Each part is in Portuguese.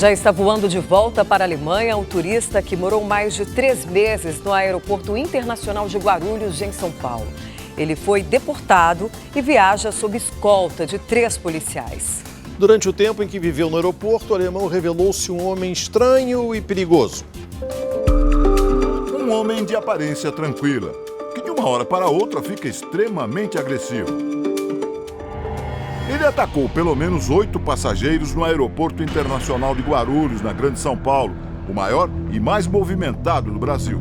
Já está voando de volta para a Alemanha o turista que morou mais de 3 meses no Aeroporto Internacional de Guarulhos, em São Paulo. Ele foi deportado e viaja sob escolta de 3 policiais. Durante o tempo em que viveu no aeroporto, o alemão revelou-se um homem estranho e perigoso. Um homem de aparência tranquila, que de uma hora para outra fica extremamente agressivo. Ele atacou pelo menos 8 passageiros no Aeroporto Internacional de Guarulhos, na Grande São Paulo, o maior e mais movimentado do Brasil.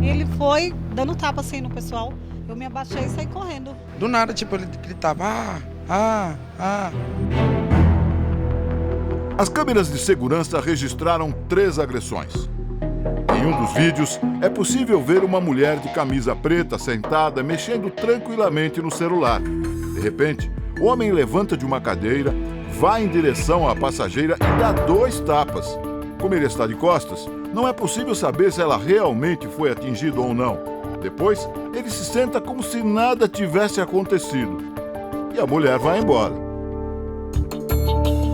Ele foi dando tapa assim no pessoal, eu me abaixei e saí correndo. Do nada, ele gritava, As câmeras de segurança registraram 3 agressões. Em um dos vídeos, é possível ver uma mulher de camisa preta sentada, mexendo tranquilamente no celular. De repente, o homem levanta de uma cadeira, vai em direção à passageira e dá 2 tapas. Como ele está de costas, não é possível saber se ela realmente foi atingida ou não. Depois, ele se senta como se nada tivesse acontecido. E a mulher vai embora.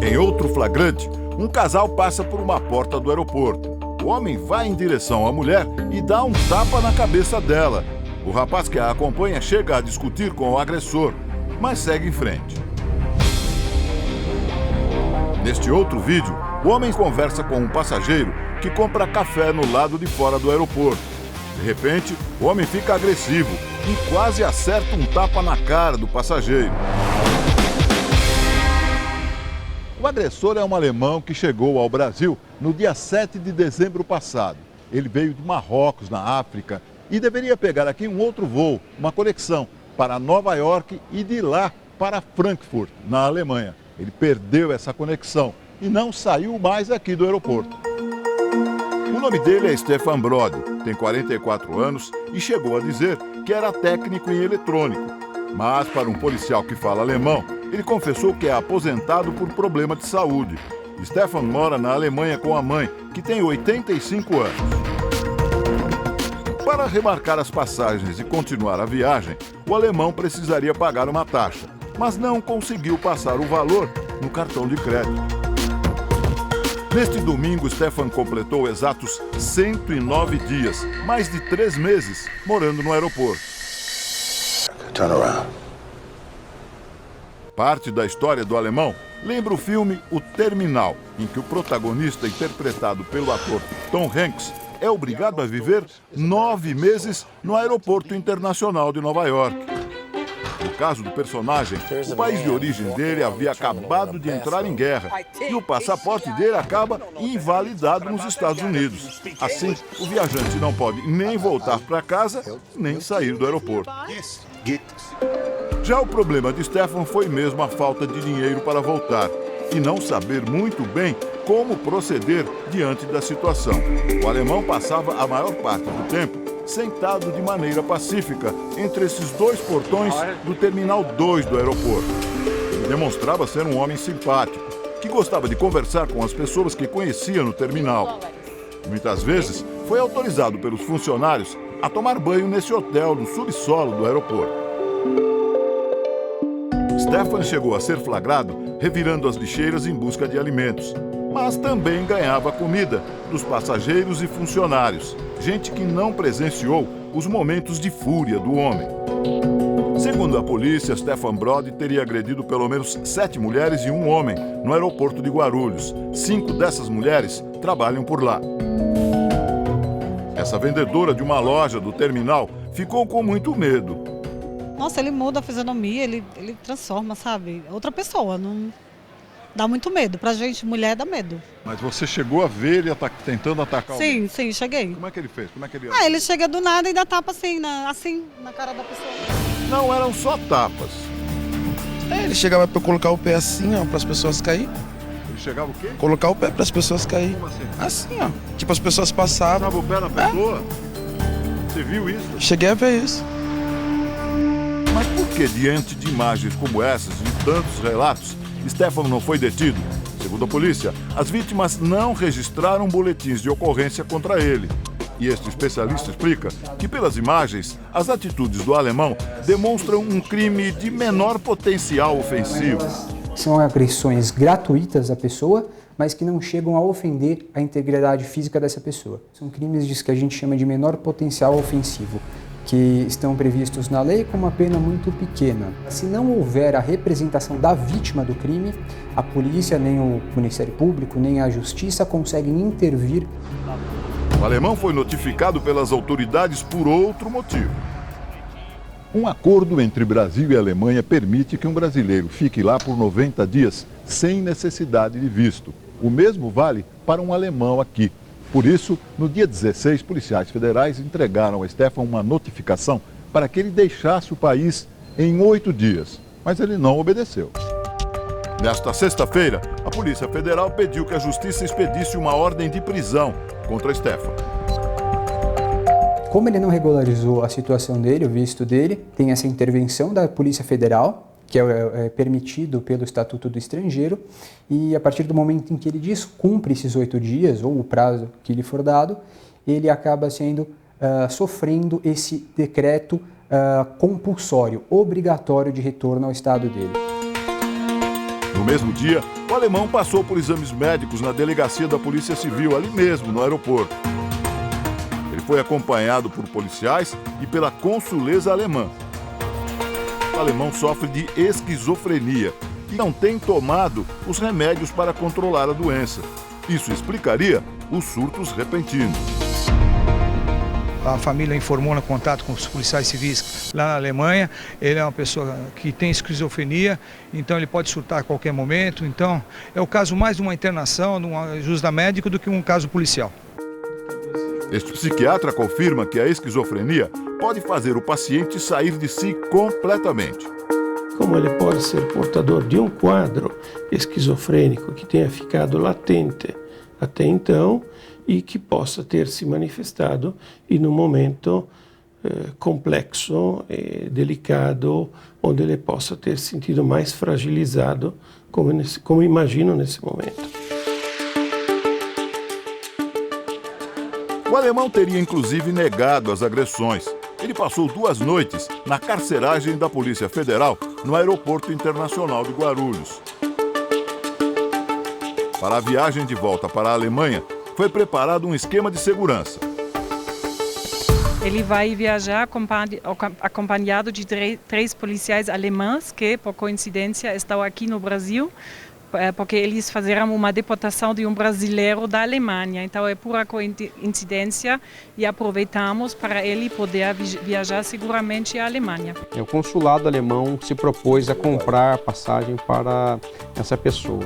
Em outro flagrante, um casal passa por uma porta do aeroporto. O homem vai em direção à mulher e dá um tapa na cabeça dela. O rapaz que a acompanha chega a discutir com o agressor, mas segue em frente. Neste outro vídeo, o homem conversa com um passageiro que compra café no lado de fora do aeroporto. De repente, o homem fica agressivo e quase acerta um tapa na cara do passageiro. O agressor é um alemão que chegou ao Brasil no dia 7 de dezembro passado. Ele veio de Marrocos, na África, e deveria pegar aqui um outro voo, uma conexão, para Nova York e de lá para Frankfurt, na Alemanha. Ele perdeu essa conexão e não saiu mais aqui do aeroporto. O nome dele é Stefan Brody, tem 44 anos e chegou a dizer que era técnico em eletrônico. Mas para um policial que fala alemão, ele confessou que é aposentado por problema de saúde. Stefan mora na Alemanha com a mãe, que tem 85 anos. Para remarcar as passagens e continuar a viagem, o alemão precisaria pagar uma taxa, mas não conseguiu passar o valor no cartão de crédito. Neste domingo, Stefan completou exatos 109 dias, mais de 3 meses, morando no aeroporto. Turn around. Parte da história do alemão lembra o filme O Terminal, em que o protagonista, interpretado pelo ator Tom Hanks, é obrigado a viver 9 meses no Aeroporto Internacional de Nova York. No caso do personagem, o país de origem dele havia acabado de entrar em guerra e o passaporte dele acaba invalidado nos Estados Unidos. Assim, o viajante não pode nem voltar para casa, nem sair do aeroporto. Já o problema de Stefan foi mesmo a falta de dinheiro para voltar e não saber muito bem como proceder diante da situação. O alemão passava a maior parte do tempo sentado de maneira pacífica entre esses 2 portões do Terminal 2 do aeroporto. Ele demonstrava ser um homem simpático, que gostava de conversar com as pessoas que conhecia no terminal. Muitas vezes foi autorizado pelos funcionários a tomar banho nesse hotel no subsolo do aeroporto. Stefan chegou a ser flagrado revirando as lixeiras em busca de alimentos, mas também ganhava comida dos passageiros e funcionários, gente que não presenciou os momentos de fúria do homem. Segundo a polícia, Stefan Brody teria agredido pelo menos 7 mulheres e 1 homem no aeroporto de Guarulhos. 5 dessas mulheres trabalham por lá. Essa vendedora de uma loja do terminal ficou com muito medo. Nossa, ele muda a fisionomia, ele transforma, sabe? Outra pessoa, não dá muito medo. Pra gente, mulher, dá medo. Mas você chegou a ver ele tentando atacar alguém? Sim, cheguei. Como é que ele fez? Como é que ele... Ele chega do nada e dá tapa assim na cara da pessoa. Não eram só tapas. Ele chegava para colocar o pé assim, ó, para as pessoas cair. Ele chegava o quê? Colocar o pé para as pessoas cair. Como assim? Assim, ó. Tipo, as pessoas passavam. Dava o pé na pessoa? Você viu isso? Cheguei a ver isso. Mas por que, diante de imagens como essas e tantos relatos, Stefan não foi detido? Segundo a polícia, as vítimas não registraram boletins de ocorrência contra ele. E este especialista explica que, pelas imagens, as atitudes do alemão demonstram um crime de menor potencial ofensivo. São agressões gratuitas à pessoa, mas que não chegam a ofender a integridade física dessa pessoa. São crimes que a gente chama de menor potencial ofensivo, que estão previstos na lei com uma pena muito pequena. Se não houver a representação da vítima do crime, a polícia, nem o Ministério Público, nem a Justiça conseguem intervir. O alemão foi notificado pelas autoridades por outro motivo. Um acordo entre Brasil e Alemanha permite que um brasileiro fique lá por 90 dias sem necessidade de visto. O mesmo vale para um alemão aqui. Por isso, no dia 16, policiais federais entregaram a Stefan uma notificação para que ele deixasse o país em 8 dias, mas ele não obedeceu. Nesta sexta-feira, a Polícia Federal pediu que a Justiça expedisse uma ordem de prisão contra Stefan. Como ele não regularizou a situação dele, o visto dele, tem essa intervenção da Polícia Federal, que é permitido pelo Estatuto do Estrangeiro, e a partir do momento em que ele descumpre esses 8 dias, ou o prazo que lhe for dado, ele acaba sofrendo esse decreto compulsório, obrigatório de retorno ao estado dele. No mesmo dia, o alemão passou por exames médicos na delegacia da Polícia Civil, ali mesmo, no aeroporto. Ele foi acompanhado por policiais e pela consuleza alemã. O alemão sofre de esquizofrenia e não tem tomado os remédios para controlar a doença. Isso explicaria os surtos repentinos. A família informou no contato com os policiais civis lá na Alemanha. Ele é uma pessoa que tem esquizofrenia, então ele pode surtar a qualquer momento. Então é o caso mais de uma internação, de uma ajuda médica, do que um caso policial. Este psiquiatra confirma que a esquizofrenia pode fazer o paciente sair de si completamente. Como ele pode ser portador de um quadro esquizofrênico que tenha ficado latente até então e que possa ter se manifestado em um momento complexo e delicado, onde ele possa ter sentido mais fragilizado, como imagino nesse momento. O alemão teria inclusive negado as agressões. Ele passou 2 noites na carceragem da Polícia Federal no Aeroporto Internacional de Guarulhos. Para a viagem de volta para a Alemanha, foi preparado um esquema de segurança. Ele vai viajar acompanhado de 3 policiais alemães que, por coincidência, estão aqui no Brasil, porque eles fizeram uma deportação de um brasileiro da Alemanha. Então é pura coincidência e aproveitamos para ele poder viajar seguramente à Alemanha. O consulado alemão se propôs a comprar passagem para essa pessoa.